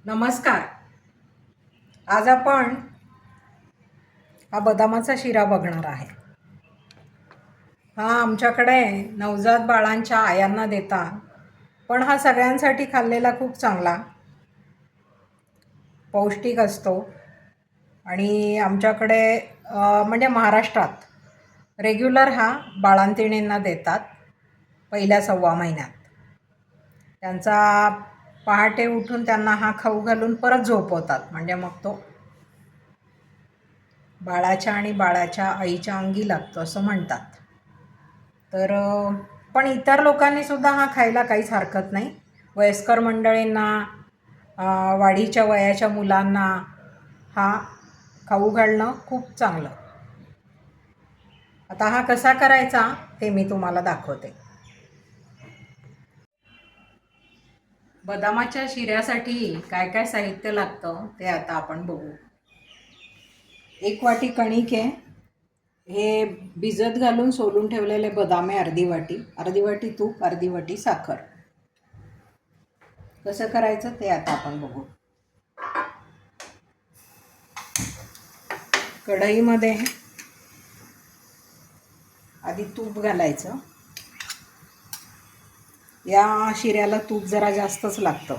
नमस्कार. आज आपण हा बदामाचा शिरा बघणार आहे. हा आमच्याकडे नवजात बाळांच्या आयांना देतात, पण हा सगळ्यांसाठी खाल्लेला खूप चांगला, पौष्टिक असतो. आणि आमच्याकडे म्हणजे महाराष्ट्रात रेग्युलर हा बाळंतिणींना देतात पहिल्या 6व्या महिन्यात. त्यांचा पहाटे उठून त्यांना हा खाऊ घालून परत झोपवतात, म्हणजे मग तो बाळाच्या आणि बाळाच्या आईच्या अंगी लागतो असं म्हणतात. तर पण इतर लोकांनी सुद्धा हा खायला काहीच हरकत नाही. वयस्कर मंडळींना, वाढीच्या वयाच्या मुलांना हा खाऊ घालणं खूप चांगलं. आता हा कसा करायचा ते मी तुम्हाला दाखवते. बदामाच्या शिऱ्यासाठी काय काय साहित्य लागतं ते आता आपण बघू. 1 वाटी कणिक आहे. हे भिजत घालून सोलून ठेवलेले बदाम आहे अर्धी वाटी तूप, अर्धी वाटी साखर. कसं करायचं ते आता आपण बघू. कढईमध्ये आधी तूप घालायचं. या शिऱ्याला तूप जरा जास्तच लागतं,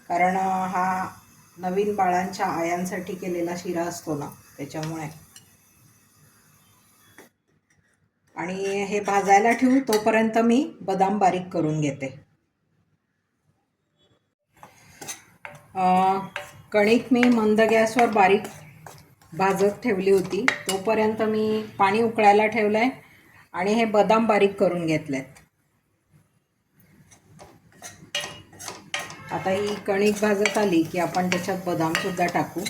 कारण हा नवीन बाळांच्या आयांसाठी केलेला शिरा असतो ना, त्याच्यामुळे. आणि हे भाजायला ठेवून तोपर्यंत मी बदाम बारीक करून घेते. कणिक मी मंद गॅसवर बारीक भाजत ठेवली होती. तोपर्यंत मी पाणी उकळायला ठेवलं आहे आणि हे बदाम बारीक करून घेतलेत. आता ही कणिक भाजत आली की आपण त्याच्यात बदामसुद्धा टाकू.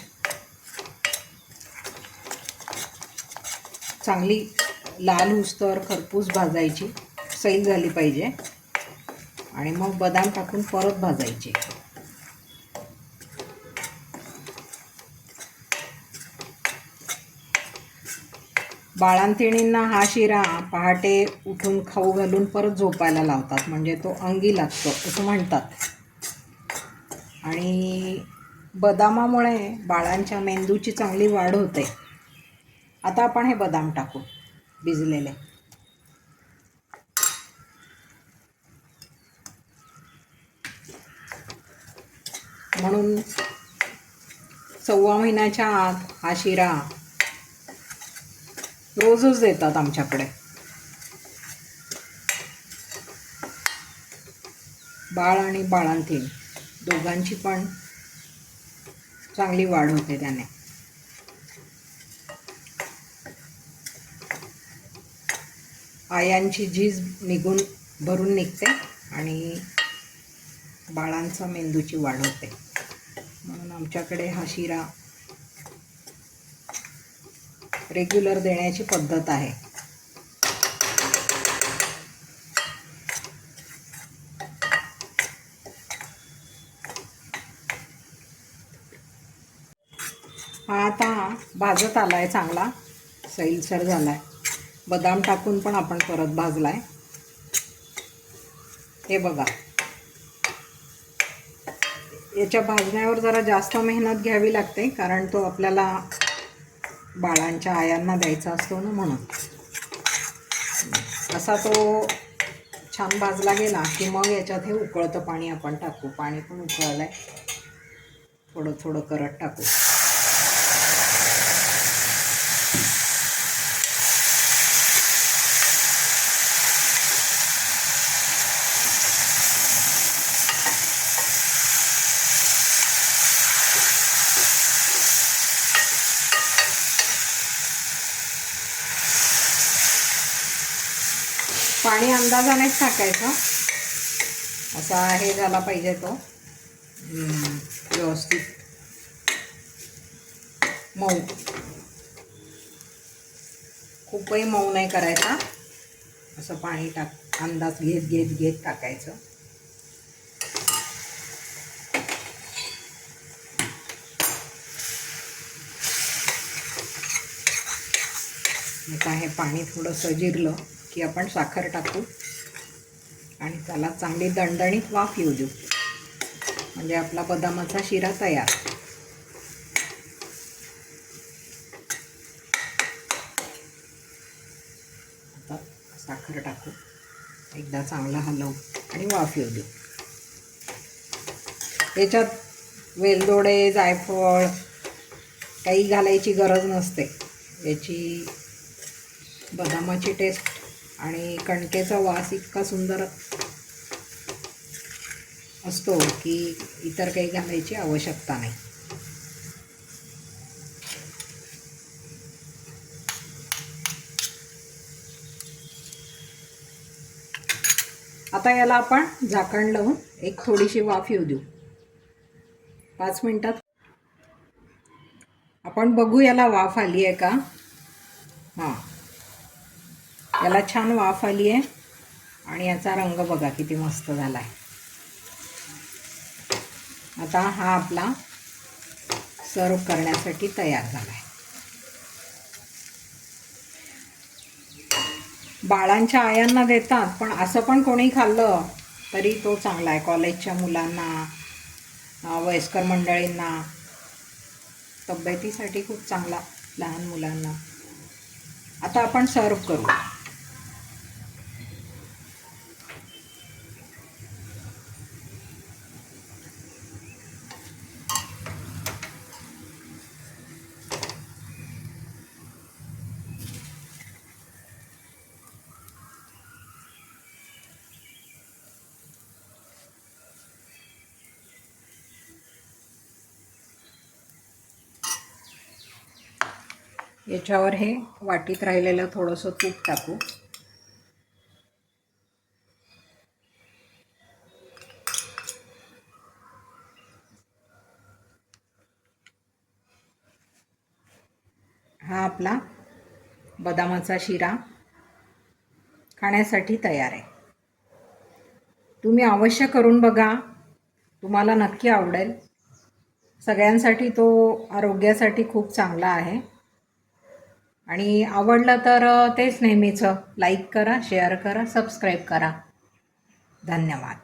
चांगली लाल होईस्तोवर खरपूस भाजायची, सैल झाली पाहिजे. आणि मग बदाम टाकून परत भाजायचे. बाळंतिणींना हा शिरा पहाटे उठून खाऊ घालून परत झोपायला लावतात, म्हणजे तो अंगी लागतो असं म्हणतात. आणि बदामामुळे बाळांच्या मेंदूची चांगली वाढ होते. आता आपण हे बदाम टाकू भिजलेले. म्हणून 6व्या महिन्याच्या आत हा शिरा रोजच देतात आमच्याकडे. बाळ आणि बाळंतीण दोघांची पण चांगली वाढ होते त्याने. आयांची झीज भरून निघते आणि बाळांचा मेंदूची वाढ होते. म्हणून आमच्याकडे हा शिरा रेग्युलर देण्याची पद्धत आहे. हा आता भाजत आला आहे, चांगला सैलसर झाला आहे. बदाम टाकून पण आपण परत भाजला आहे. हे बघा, याच्या भाजण्यावर जरा जास्त मेहनत घ्यावी लागते, कारण तो आपल्याला बाळांच्या आयांना द्यायचा असतो ना, म्हणून. असा तो छान भाजला गेला की मग याच्यात हे उकळतं पाणी आपण टाकू. पाणी पण उकळलं आहे, थोडं थोडं करत टाकू. पाणी अंदाजानेच टाकायचं. असा हे झाला पाहिजे तो व्यवस्थित मऊ. खूपही मऊ नाही करायचा. असं पाणी अंदाज घेत टाकायचं. आता हे पाणी थोडंसं जिरलं की आपण साखर टाकू आणि त्याला चांगली दणदणीत वाफ येऊ देऊ. म्हणजे आपला बदामाचा शिरा तयार. आता साखर टाकू, एकदा चांगला हलवू आणि वाफ येऊ देऊ. याच्यात वेलदोडे, जायफळ काही घालायची गरज नसते. याची बदामाची टेस्ट आणि कणकेचा वास इतका सुंदर असतो की इतर काही घालायची आवश्यकता नाही. आता याला आपण झाकण लावून एक थोडीशी वाफ येऊ देऊ. 5 मिनिटात आपण बघू याला वाफ आली आहे का. हां, याला छान वाफ आली आहे आणि याचा रंग बघा किती मस्त झाला आहे. आता हा आपला सर्व करण्यासाठी तयार झाला आहे. बाळांच्या आयांना देतात, पण असं पण कोणी खाल्लं तरी तो चांगला आहे. कॉलेजच्या मुलांना, वयस्कर मंडळींना, तब्येतीसाठी खूप चांगला, लहान मुलांना. आता आपण सर्व करू. याच्यावर हे वाटीत राहिलेलं थोडंसं तूप टाकू. हा आपला बदामाचा शिरा खाण्यासाठी तयार आहे. तुम्ही अवश्य करून बघा, तुम्हाला नक्की आवडेल. सगळ्यांसाठी तो आरोग्यासाठी खूप चांगला आहे. आणि आवडलं तर तेच नेहमीचं लाईक करा, शेअर करा, सबस्क्राईब करा. धन्यवाद.